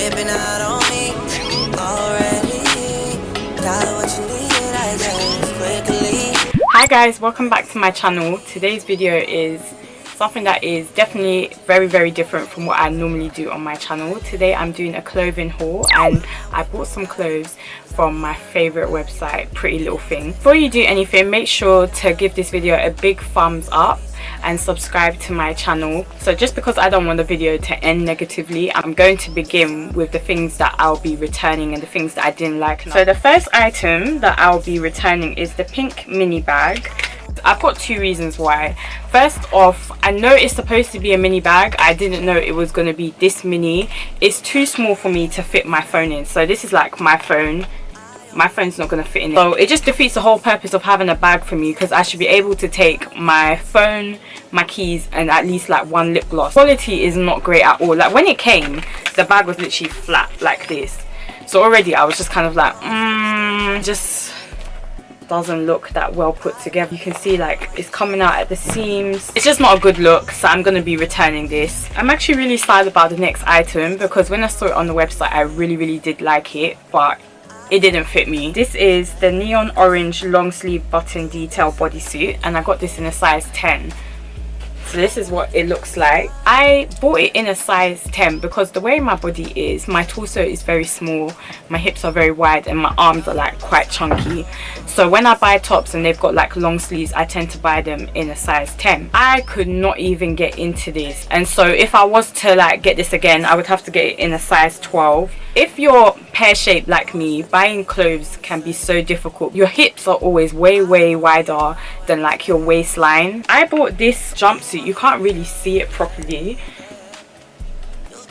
dipping out on me already. Got what you need, I just quickly. Hi guys, welcome back to my channel. Today's video is something that is definitely very different from what I normally do on my channel. Today I'm doing a clothing haul and I bought some clothes from my favorite website, PrettyLittleThing. Before you do anything, make sure to give this video a big thumbs up and subscribe to my channel. So just because I don't want the video to end negatively, I'm going to begin with the things that I'll be returning and the things that I didn't like. So the first item that I'll be returning is the pink mini bag. I've got two reasons why. First off, I know it's supposed to be a mini bag. I didn't know it was going to be this mini. It's too small for me to fit my phone in. So this is like my phone. My phone's not going to fit in it. So it just defeats the whole purpose of having a bag for me, because I should be able to take my phone, my keys, and at least like one lip gloss. Quality is not great at all. Like when it came, the bag was literally flat like this. So already I was just kind of like, just doesn't look that well put together. You can see like it's coming out at the seams. It's just not a good look, so I'm going to be returning this. I'm actually really excited about the next item, because when I saw it on the website I really did like it, but it didn't fit me. This is the neon orange long sleeve button detail bodysuit, and I got this in a size 10. So this is what it looks like. I bought it in a size 10 because the way my body is, my torso is very small, my hips are very wide, and my arms are like quite chunky. So when I buy tops and they've got like long sleeves, I tend to buy them in a size 10. I could not even get into this, and so if I was to like get this again, I would have to get it in a size 12. If you're pear-shaped like me, buying clothes can be so difficult. Your hips are always way wider than like your waistline. I bought this jumpsuit. You can't really see it properly.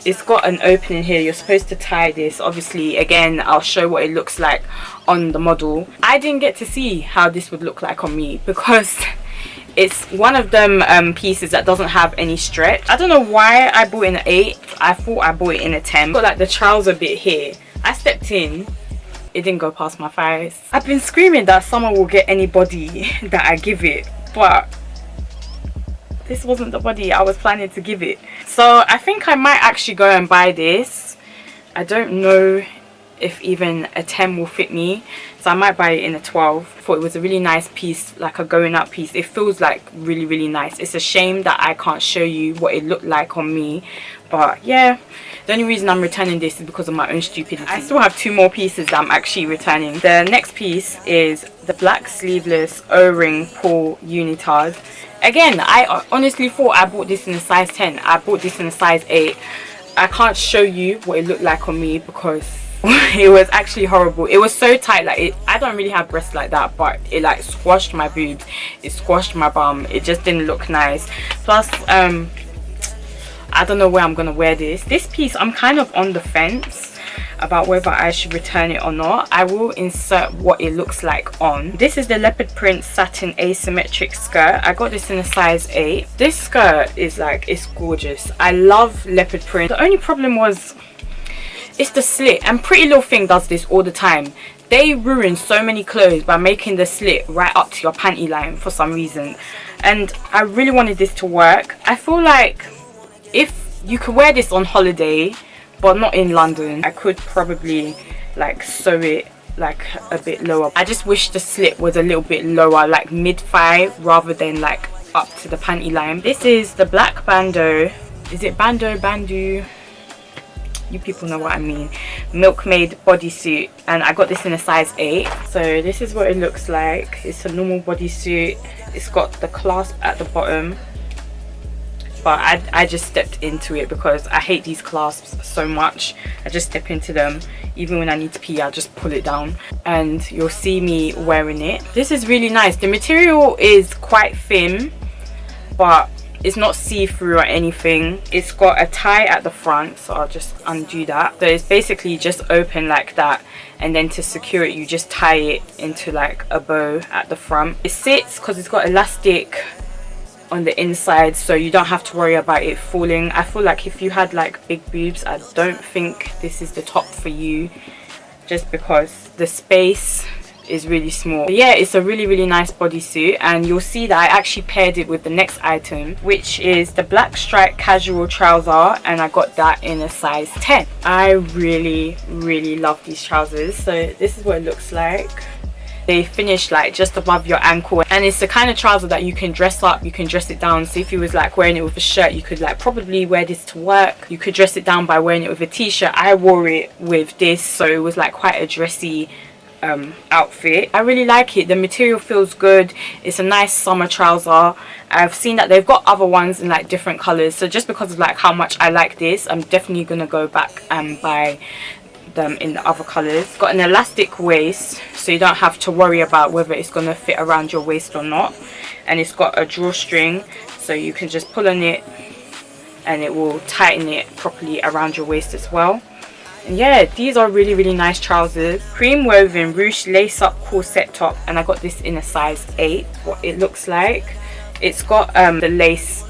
It's got an opening here. You're supposed to tie this. Obviously, again, I'll show what it looks like on the model. I didn't get to see how this would look like on me because it's one of them pieces that doesn't have any stretch. I don't know why I bought it in an 8. I thought I bought it in a 10. Got like the trouser bit here. I stepped in, it didn't go past my thighs. I've been screaming that someone will get any body that I give it, but this wasn't the body I was planning to give it. So I think I might actually go and buy this. I don't know if even a 10 will fit me, so I might buy it in a 12. Thought it was a really nice piece, like a going out piece. It feels like really nice. It's a shame that I can't show you what it looked like on me, but yeah, the only reason I'm returning this is because of my own stupidity. I still have 2 more pieces that I'm actually returning. The next piece is the black sleeveless O-ring pull unitard. Again, I honestly thought I bought this in a size 10. I bought this in a size 8. I can't show you what it looked like on me because it was actually horrible. It was so tight. Like I don't really have breasts like that, but it like squashed my boobs, it squashed my bum. It just didn't look nice. Plus I don't know where I'm gonna wear this piece. I'm kind of on the fence about whether I should return it or not. I will insert what it looks like on. This is the leopard print satin asymmetric skirt. I got this in a size 8. This skirt is like, it's gorgeous. I love leopard print. The only problem was it's the slit, and PrettyLittleThing does this all the time. They ruin so many clothes by making the slit right up to your panty line for some reason, and I really wanted this to work. I feel like if you could wear this on holiday but not in London, I could probably like sew it like a bit lower. I just wish the slit was a little bit lower, like mid-thigh rather than like up to the panty line. This is the black bandeau. Is it bandeau? You people know what I mean. Milkmaid Bodysuit, and I got this in a size 8. So this is what it looks like. It's a normal bodysuit. It's got the clasp at the bottom, but I just stepped into it because I hate these clasps so much. I just step into them. Even when I need to pee, I just pull it down, and you'll see me wearing it. This is really nice. The material is quite thin, but it's not see-through or anything. It's got a tie at the front, so I'll just undo that. So it's basically just open like that, and then to secure it you just tie it into like a bow at the front. It sits because it's got elastic on the inside, so you don't have to worry about it falling. I feel like if you had like big boobs, I don't think this is the top for you, just because the space is really small. But yeah, it's a really nice bodysuit, and you'll see that I actually paired it with the next item, which is the black stripe casual trouser, and I got that in a size 10. I really love these trousers. So this is what it looks like. They finish like just above your ankle, and it's the kind of trouser that you can dress up, you can dress it down. So if you was like wearing it with a shirt, you could like probably wear this to work. You could dress it down by wearing it with a t-shirt. I wore it with this, so it was like quite a dressy outfit. I really like it. The material feels good. It's a nice summer trouser. I've seen that they've got other ones in like different colors, so just because of like how much I like this, I'm definitely gonna go back and buy them in the other colors. Got an elastic waist, so you don't have to worry about whether it's going to fit around your waist or not, and it's got a drawstring, so you can just pull on it and it will tighten it properly around your waist as well. And yeah, these are really nice trousers. Cream woven ruched lace up corset top, and I got this in a size 8. What it looks like, it's got the lace,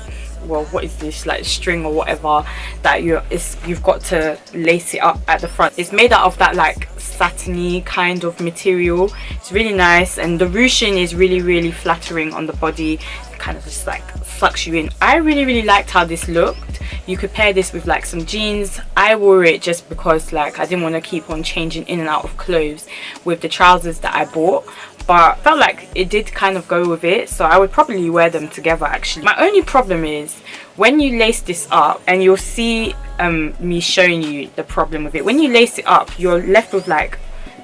well, what is this, like string or whatever, that you've got to lace it up at the front. It's made out of that like satiny kind of material. It's really nice, and the ruching is really flattering on the body. It kind of just like sucks you in. I really liked how this looked. You could pair this with like some jeans. I wore it just because like I didn't want to keep on changing in and out of clothes with the trousers that I bought, but felt like it did kind of go with it, so I would probably wear them together actually. My only problem is when you lace this up, and you'll see me showing you the problem with it. When you lace it up, you're left with like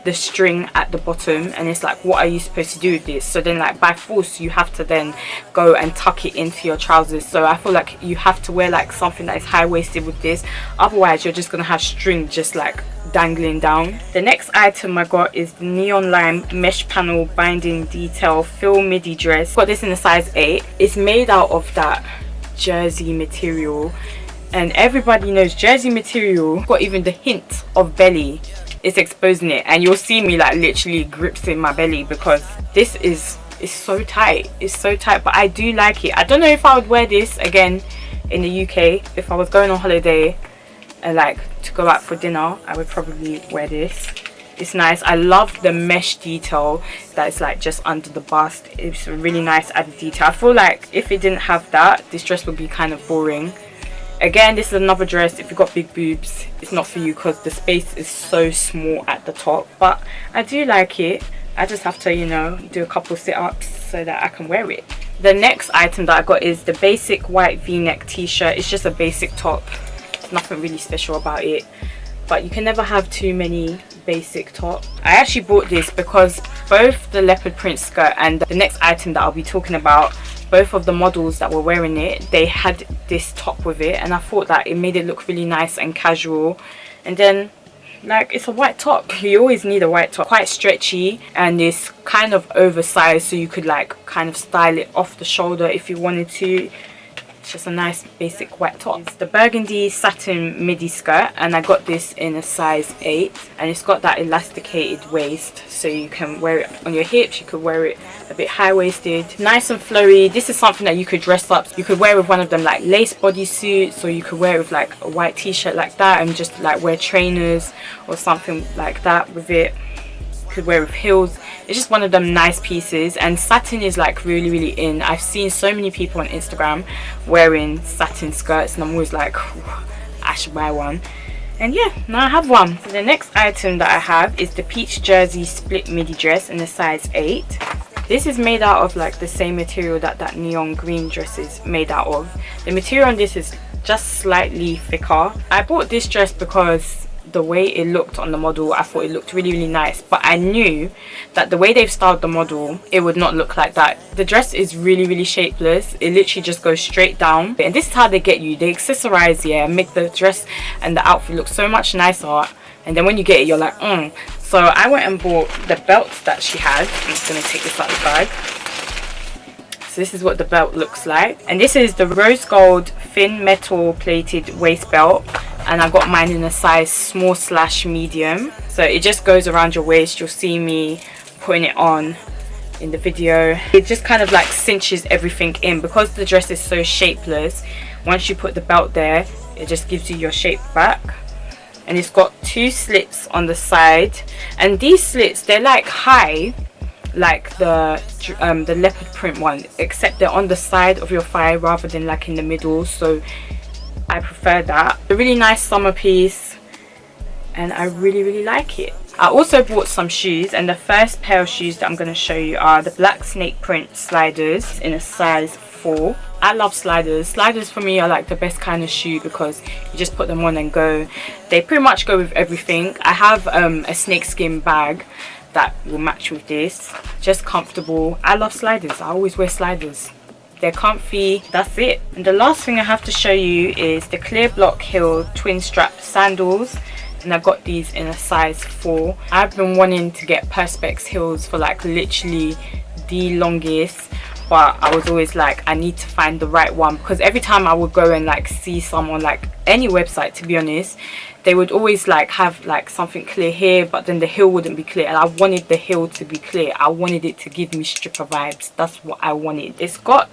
the string at the bottom, and it's like, what are you supposed to do with this? So then like by force you have to then go and tuck it into your trousers. So I feel like you have to wear like something that is high-waisted with this, otherwise you're just gonna have string just like dangling down. The next item I got is the neon lime mesh panel binding detail fill midi dress. Got this in a size 8. It's made out of that jersey material, and everybody knows jersey material got even the hint of belly, it's exposing it, and you'll see me like literally grips in my belly because this is so tight. It's so tight, but I do like it. I don't know if I would wear this again in the UK. If I was going on holiday and like to go out for dinner, I would probably wear this. It's nice. I love the mesh detail that is like just under the bust. It's a really nice added detail. I feel like if it didn't have that, this dress would be kind of boring. Again, this is another dress, if you've got big boobs, it's not for you because the space is so small at the top. But I do like it. I just have to, you know, do a couple sit-ups so that I can wear it. The next item that I got is the basic white v-neck t-shirt. It's just a basic top. There's nothing really special about it, but you can never have too many basic top. I actually bought this because both the leopard print skirt and the next item that I'll be talking about, both of the models that were wearing it, they had this top with it, and I thought that it made it look really nice and casual. And then like, it's a white top, you always need a white top. Quite stretchy, and it's kind of oversized, so you could like kind of style it off the shoulder if you wanted to. It's just a nice basic white top. It's the burgundy satin midi skirt, and I got this in a size 8, and it's got that elasticated waist, so you can wear it on your hips, you could wear it a bit high-waisted, nice and flowy. This is something that you could dress up. You could wear with one of them like lace bodysuits, or you could wear it with like a white t-shirt like that and just like wear trainers or something like that with it. You could wear with heels. It's just one of them nice pieces, and satin is like really in. I've seen so many people on Instagram wearing satin skirts, and I'm always like, I should buy one. And yeah, now I have one. So the next item that I have is the peach jersey split midi dress in a size 8. This is made out of like the same material that that neon green dress is made out of. The material on this is just slightly thicker. I bought this dress because the way it looked on the model, I thought it looked really nice, but I knew that the way they've styled the model, it would not look like that. The dress is really shapeless. It literally just goes straight down, and this is how they get you. They accessorize, yeah, make the dress and the outfit look so much nicer, and then when you get it, you're like, So I went and bought the belt that she had. I'm just going to take this out of the bag. So this is what the belt looks like, and this is the rose gold thin metal plated waist belt, and I got mine in a size small/medium. So it just goes around your waist. You'll see me putting it on in the video. It just kind of like cinches everything in because the dress is so shapeless. Once you put the belt there, it just gives you your shape back. and it's got 2 slits on the side, and these slits, they're like high like the leopard print one, except they're on the side of your thigh rather than like in the middle, so I prefer that. A really nice summer piece, and I really like it. I also bought some shoes, and the first pair of shoes that I'm going to show you are the black snake print sliders in a size 4. I love sliders. Sliders for me are like the best kind of shoe because you just put them on and go. They pretty much go with everything. I have a snakeskin bag that will match with this. Just comfortable. I love sliders. I always wear sliders. They're comfy. That's it. And the last thing I have to show you is the clear block heel twin strap sandals, and I got these in a size 4. I've been wanting to get perspex heels for like literally the longest, but I was always like, I need to find the right one, because every time I would go and like see someone, like any website to be honest, they would always like have like something clear here, but then the heel wouldn't be clear, and I wanted the heel to be clear. I wanted it to give me stripper vibes. That's what I wanted. It's got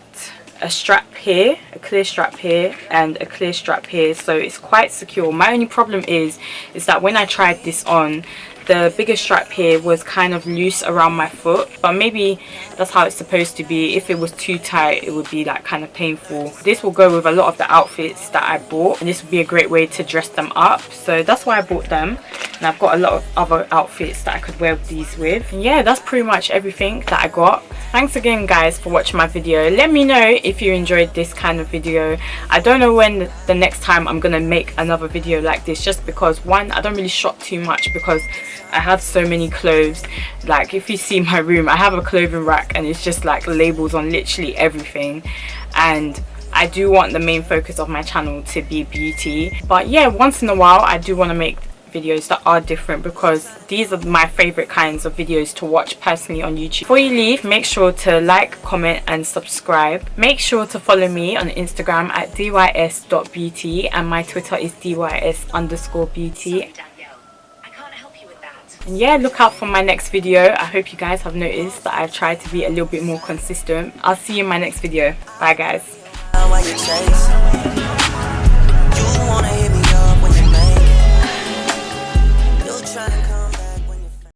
a strap here, a clear strap here, and a clear strap here, so it's quite secure. My only problem is that when I tried this on, the bigger strap here was kind of loose around my foot, but maybe that's how it's supposed to be. If it was too tight, it would be like kind of painful. This will go with a lot of the outfits that I bought, and this would be a great way to dress them up, so that's why I bought them. And I've got a lot of other outfits that I could wear these with. And yeah, that's pretty much everything that I got. Thanks again guys for watching my video. Let me know if you enjoyed this kind of video. I don't know when the next time I'm gonna make another video like this, just because one, I don't really shop too much because I have so many clothes. Like if you see my room, I have a clothing rack and it's just like labels on literally everything, and I do want the main focus of my channel to be beauty. But yeah, once in a while I do want to make videos that are different, because these are my favorite kinds of videos to watch personally on YouTube. Before you leave, make sure to like, comment and subscribe. Make sure to follow me on Instagram at dys.beauty, and my Twitter is dys_beauty. And yeah, look out for my next video. I hope you guys have noticed that I've tried to be a little bit more consistent. I'll see you in my next video. Bye guys.